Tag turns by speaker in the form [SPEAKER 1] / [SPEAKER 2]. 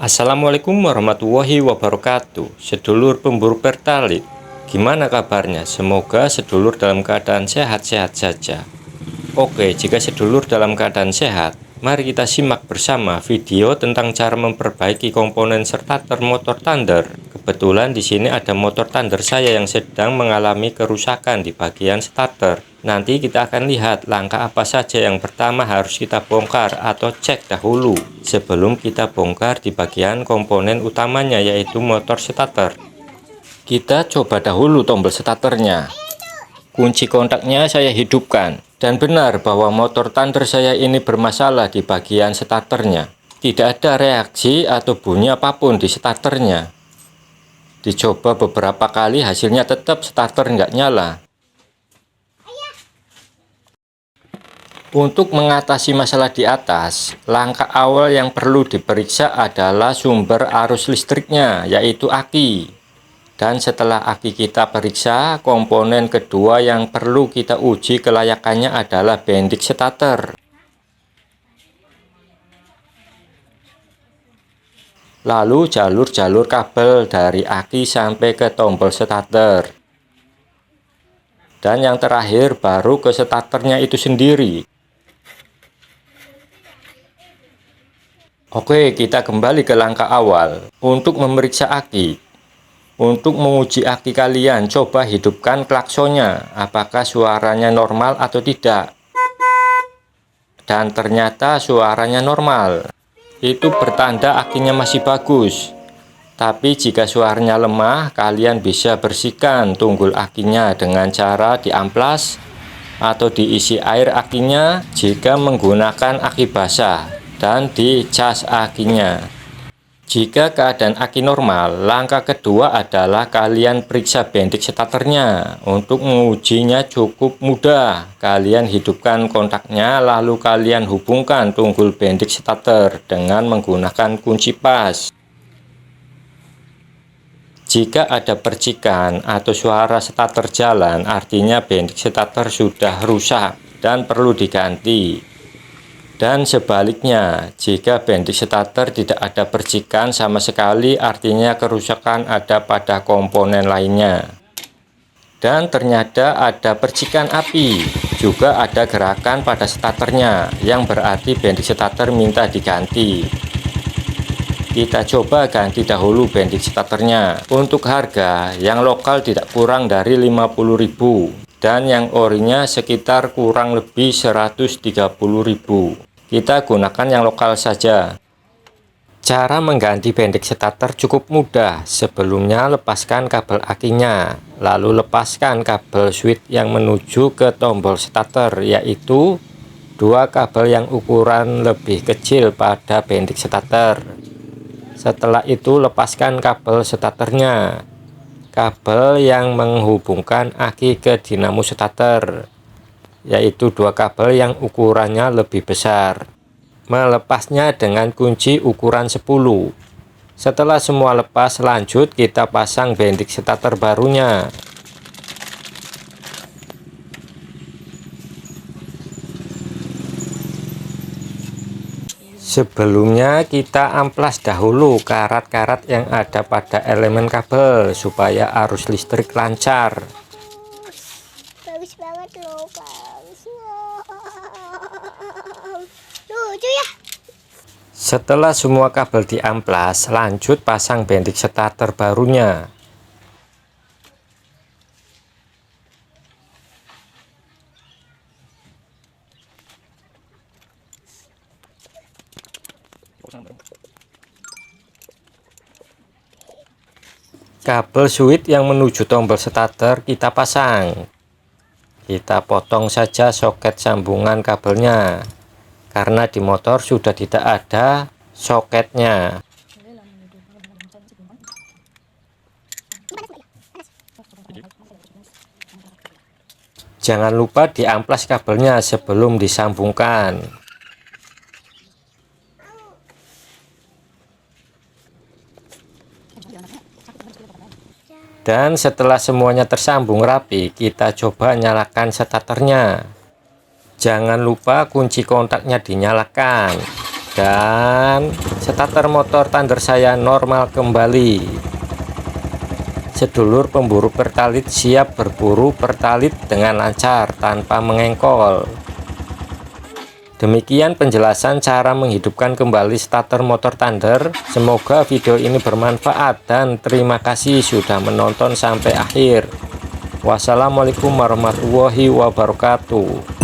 [SPEAKER 1] Assalamualaikum warahmatullahi wabarakatuh. Sedulur pemburu pertalit, gimana kabarnya? Semoga sedulur dalam keadaan sehat-sehat saja. Oke, jika sedulur dalam keadaan sehat, mari kita simak bersama video tentang cara memperbaiki komponen starter motor Thunder. Kebetulan di sini ada motor Thunder saya yang sedang mengalami kerusakan di bagian starter. Nanti kita akan lihat langkah apa saja yang pertama harus kita bongkar atau cek dahulu sebelum kita bongkar di bagian komponen utamanya, yaitu motor starter. Kita coba dahulu tombol starternya. Kunci kontaknya saya hidupkan, dan benar bahwa motor Thunder saya ini bermasalah di bagian starternya. Tidak ada reaksi atau bunyi apapun di starternya. Dicoba beberapa kali, hasilnya tetap starter nggak nyala. Untuk mengatasi masalah di atas, langkah awal yang perlu diperiksa adalah sumber arus listriknya, yaitu aki. Dan setelah aki kita periksa, komponen kedua yang perlu kita uji kelayakannya adalah bendik starter. Lalu jalur-jalur kabel dari aki sampai ke tombol starter. Dan yang terakhir baru ke starternya itu sendiri. Oke, kita kembali ke langkah awal untuk memeriksa aki. Untuk menguji aki kalian, coba hidupkan klaksonnya, apakah suaranya normal atau tidak. Dan ternyata suaranya normal. Itu pertanda akinya masih bagus. Tapi jika suaranya lemah, kalian bisa bersihkan tunggul akinya dengan cara diamplas atau diisi air akinya jika menggunakan aki basah, dan dicas akinya. Jika keadaan aki normal, langkah kedua adalah kalian periksa bendik starternya. Untuk mengujinya cukup mudah. Kalian hidupkan kontaknya, lalu kalian hubungkan tunggul bendik starter dengan menggunakan kunci pas. Jika ada percikan atau suara starter jalan, artinya bendik starter sudah rusak dan perlu diganti. Dan sebaliknya, jika bendik starter tidak ada percikan sama sekali, artinya kerusakan ada pada komponen lainnya. Dan ternyata ada percikan api, juga ada gerakan pada starternya, yang berarti bendik starter minta diganti. Kita coba ganti dahulu bendik starternya. Untuk harga, yang lokal tidak kurang dari 50.000, dan yang orinya sekitar kurang lebih 130.000. Kita gunakan yang lokal saja. Cara mengganti bendik starter cukup mudah. Sebelumnya lepaskan kabel akinya, lalu lepaskan kabel switch yang menuju ke tombol starter, yaitu dua kabel yang ukuran lebih kecil pada bendik starter. Setelah itu lepaskan kabel starternya, kabel yang menghubungkan aki ke dinamo starter, yaitu dua kabel yang ukurannya lebih besar. Melepasnya dengan kunci ukuran 10. Setelah semua lepas, lanjut kita pasang bendik starter barunya. Sebelumnya kita amplas dahulu karat-karat yang ada pada elemen kabel supaya arus listrik lancar.
[SPEAKER 2] Bagus banget loh, lucu ya.
[SPEAKER 1] Setelah semua kabel diamplas, lanjut pasang bendik starter barunya. Kabel switch yang menuju tombol starter kita pasang. Kita potong saja soket sambungan kabelnya, karena di motor sudah tidak ada soketnya. Jangan lupa diamplas kabelnya sebelum disambungkan. Dan setelah semuanya tersambung rapi, kita coba nyalakan starternya. Jangan lupa kunci kontaknya dinyalakan. Dan Starter motor Thunder saya normal kembali. Sedulur pemburu pertalit siap berburu pertalit dengan lancar tanpa mengengkol. Demikian penjelasan cara menghidupkan kembali starter motor Thunder. Semoga video ini bermanfaat dan terima kasih sudah menonton sampai akhir. Wassalamualaikum warahmatullahi wabarakatuh.